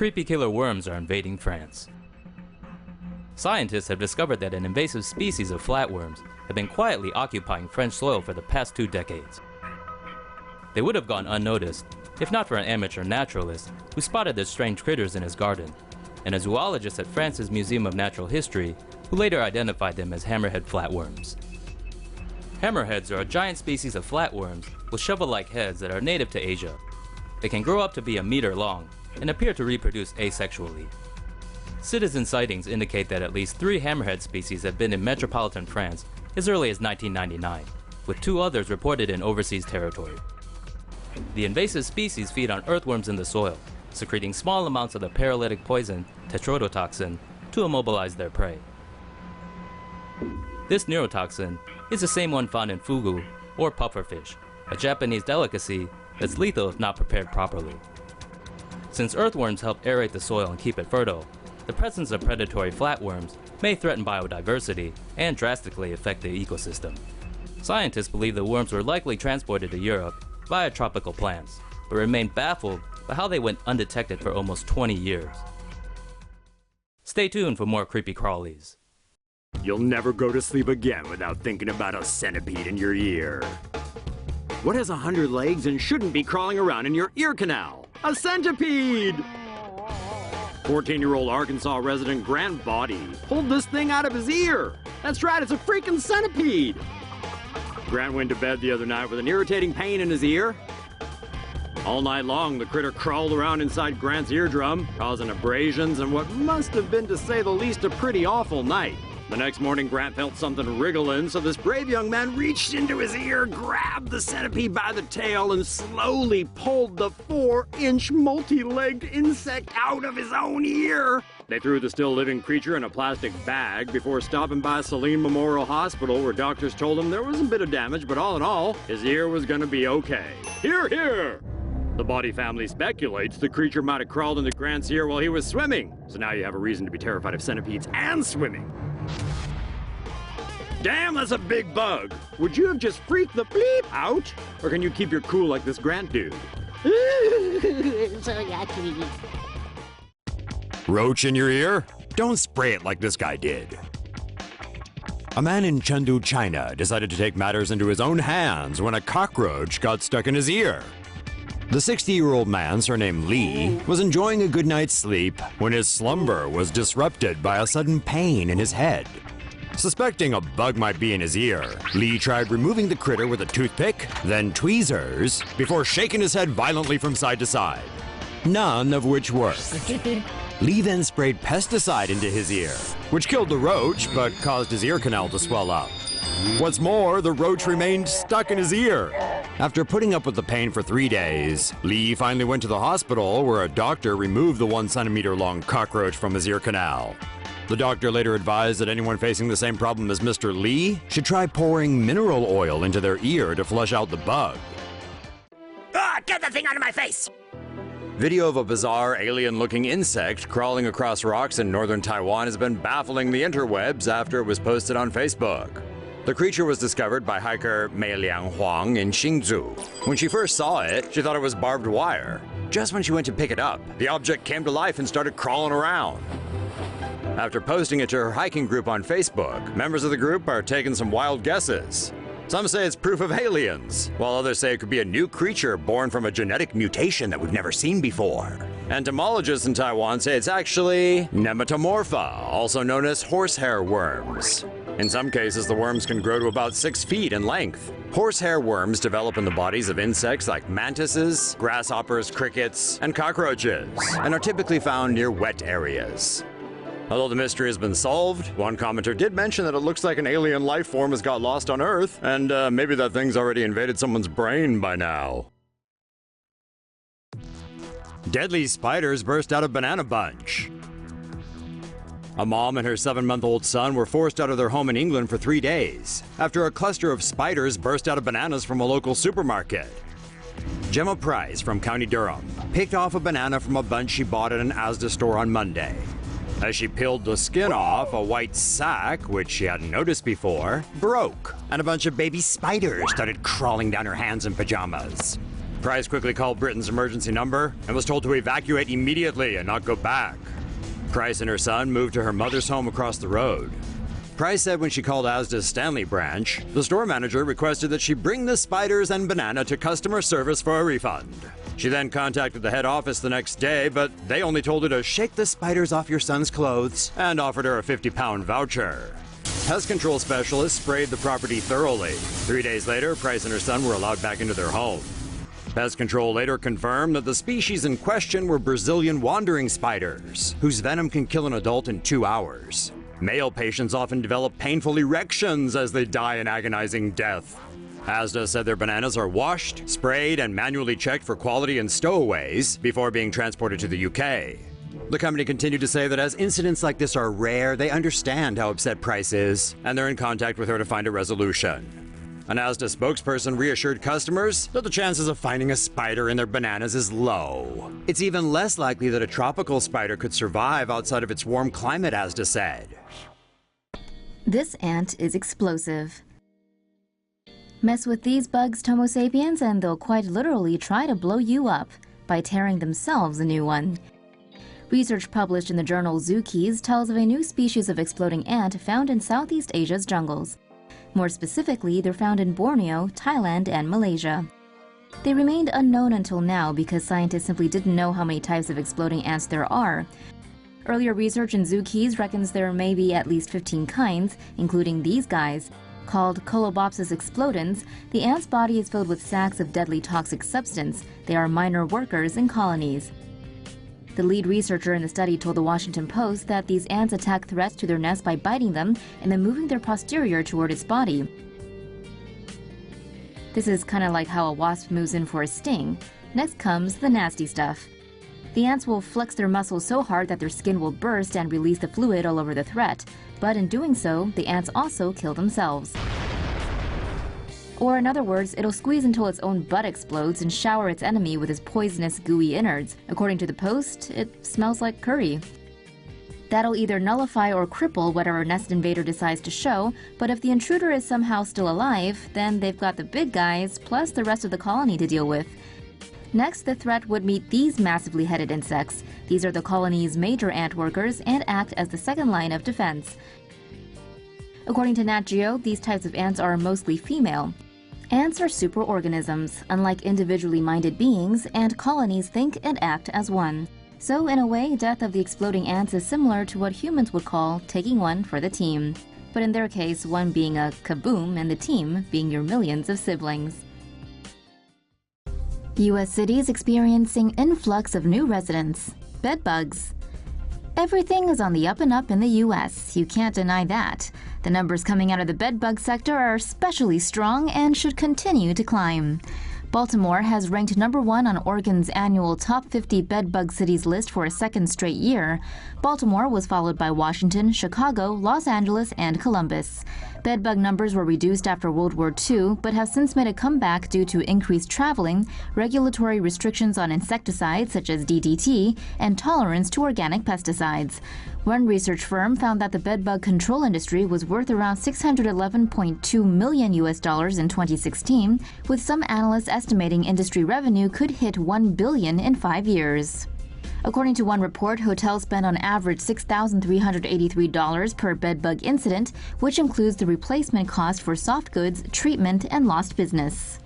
creepy killer worms are invading France. Scientists have discovered that an invasive species of flatworms have been quietly occupying French soil for the past 2 decades. They would have gone unnoticed if not for an amateur naturalist who spotted the strange critters in his garden, and a zoologist at France's Museum of Natural History who later identified them as hammerhead flatworms. Hammerheads are a giant species of flatworms with shovel-like heads that are native to Asia. They can grow up to be a meter long and appear to reproduce asexually. Citizen sightings indicate that at least 3 hammerhead species have been in metropolitan France as early as 1999, with 2 others reported in overseas territory. The invasive species feed on earthworms in the soil, secreting small amounts of the paralytic poison tetrodotoxin to immobilize their prey. This neurotoxin is the same one found in fugu, or pufferfish, a Japanese delicacy that's lethal if not prepared properly. Since earthworms help aerate the soil and keep it fertile, the presence of predatory flatworms may threaten biodiversity and drastically affect the ecosystem. Scientists believe the worms were likely transported to Europe via tropical plants, but remain baffled by how they went undetected for almost 20 years. Stay tuned for more creepy crawlies. You'll never go to sleep again without thinking about a centipede in your ear. What has 100 legs and shouldn't be crawling around in your ear canal? A centipede! 14-year-old Arkansas resident Grant Body pulled this thing out of his ear. That's right, it's a freaking centipede. Grant went to bed the other night with an irritating pain in his ear. All night long, the critter crawled around inside Grant's eardrum, causing abrasions and what must have been, to say the least, a pretty awful night. The next morning, Grant felt something wriggling, so this brave young man reached into his ear, grabbed the centipede by the tail, and slowly pulled the 4-inch multi-legged insect out of his own ear. They threw the still living creature in a plastic bag before stopping by Saline Memorial Hospital, where doctors told him there was a bit of damage, but all in all, his ear was gonna be okay. Hear, hear! The Body family speculates the creature might have crawled into Grant's ear while he was swimming, so now you have a reason to be terrified of centipedes and swimming. Damn, that's a big bug! Would you have just freaked the bleep out? Or can you keep your cool like this Grant dude? So yucky. Roach in your ear? Don't spray it like this guy did. A man in Chengdu, China decided to take matters into his own hands when a cockroach got stuck in his ear. The 60-year-old man, surnamed Li, was enjoying a good night's sleep when his slumber was disrupted by a sudden pain in his head. Suspecting a bug might be in his ear, Li tried removing the critter with a toothpick, then tweezers, before shaking his head violently from side to side. None of which worked. Li then sprayed pesticide into his ear, which killed the roach but caused his ear canal to swell up. What's more, the roach remained stuck in his ear. After putting up with the pain for 3 days, Li finally went to the hospital where a doctor removed the 1-centimeter-long cockroach from his ear canal. The doctor later advised that anyone facing the same problem as Mr. Li should try pouring mineral oil into their ear to flush out the bug. Ah, get that thing out of my face! Video of a bizarre alien-looking insect crawling across rocks in northern Taiwan has been baffling the interwebs after it was posted on Facebook. The creature was discovered by hiker Meiliang Huang in Xingzhou. When she first saw it, she thought it was barbed wire. Just when she went to pick it up, the object came to life and started crawling around. After posting it to her hiking group on Facebook, members of the group are taking some wild guesses. Some say it's proof of aliens, while others say it could be a new creature born from a genetic mutation that we've never seen before. Entomologists in Taiwan say it's actually nematomorpha, also known as horsehair worms. In some cases, the worms can grow to about 6 feet in length. Horsehair worms develop in the bodies of insects like mantises, grasshoppers, crickets, and cockroaches, and are typically found near wet areas. Although the mystery has been solved, one commenter did mention that it looks like an alien life form has got lost on Earth, and maybe that thing's already invaded someone's brain by now. Deadly spiders burst out of banana bunch. A mom and her 7-month-old son were forced out of their home in England for 3 days after a cluster of spiders burst out of bananas from a local supermarket. Gemma Price from County Durham picked off a banana from a bunch she bought at an Asda store on Monday. As she peeled the skin off, a white sac, which she hadn't noticed before, broke, and a bunch of baby spiders started crawling down her hands in pajamas. Price quickly called Britain's emergency number and was told to evacuate immediately and not go back. Price and her son moved to her mother's home across the road. Price said when she called Asda's Stanley branch, the store manager requested that she bring the spiders and banana to customer service for a refund. She then contacted the head office the next day, but they only told her to shake the spiders off your son's clothes and offered her a £50 voucher. Pest control specialists sprayed the property thoroughly. 3 days later, Price and her son were allowed back into their home. Pest control later confirmed that the species in question were Brazilian wandering spiders, whose venom can kill an adult in 2 hours. Male patients often develop painful erections as they die an agonizing death. Asda said their bananas are washed, sprayed, and manually checked for quality and stowaways before being transported to the UK. The company continued to say that as incidents like this are rare, they understand how upset Price is, and they're in contact with her to find a resolution. An Asda spokesperson reassured customers that the chances of finding a spider in their bananas is low. It's even less likely that a tropical spider could survive outside of its warm climate, Asda said. This ant is explosive. Mess with these bugs, Tomo sapiens, and they'll quite literally try to blow you up by tearing themselves a new one. Research published in the journal Zookeys tells of a new species of exploding ant found in Southeast Asia's jungles. More specifically, they're found in Borneo, Thailand, and Malaysia. They remained unknown until now because scientists simply didn't know how many types of exploding ants there are. Earlier research in Zookeys reckons there may be at least 15 kinds, including these guys. Called Colobopsis explodens, the ant's body is filled with sacs of deadly toxic substance. They are minor workers in colonies. The lead researcher in the study told the Washington Post that these ants attack threats to their nest by biting them and then moving their posterior toward its body. This is kind of like how a wasp moves in for a sting. Next comes the nasty stuff. The ants will flex their muscles so hard that their skin will burst and release the fluid all over the threat. But in doing so, the ants also kill themselves. Or in other words, it'll squeeze until its own butt explodes and shower its enemy with its poisonous, gooey innards. According to the Post, it smells like curry. That'll either nullify or cripple whatever nest invader decides to show, but if the intruder is somehow still alive, then they've got the big guys plus the rest of the colony to deal with. Next, the threat would meet these massively headed insects. These are the colony's major ant workers and act as the second line of defense. According to Nat Geo, these types of ants are mostly female. Ants are superorganisms. Unlike individually minded beings, ant colonies think and act as one. So in a way, death of the exploding ants is similar to what humans would call taking one for the team. But in their case, one being a kaboom and the team being your millions of siblings. U.S. cities experiencing influx of new residents. Bedbugs. Everything is on the up and up in the U.S. You can't deny that. The numbers coming out of the bedbug sector are especially strong and should continue to climb. Baltimore has ranked #1 on Oregon's annual Top 50 Bedbug Cities list for a second straight year. Baltimore was followed by Washington, Chicago, Los Angeles, and Columbus. Bedbug numbers were reduced after World War II, but have since made a comeback due to increased traveling, regulatory restrictions on insecticides such as DDT, and tolerance to organic pesticides. One research firm found that the bedbug control industry was worth around $611.2 million in 2016, with some analysts estimating industry revenue could hit $1 billion in 5 years. According to one report, hotels spend on average $6,383 per bedbug incident, which includes the replacement cost for soft goods, treatment, and lost business.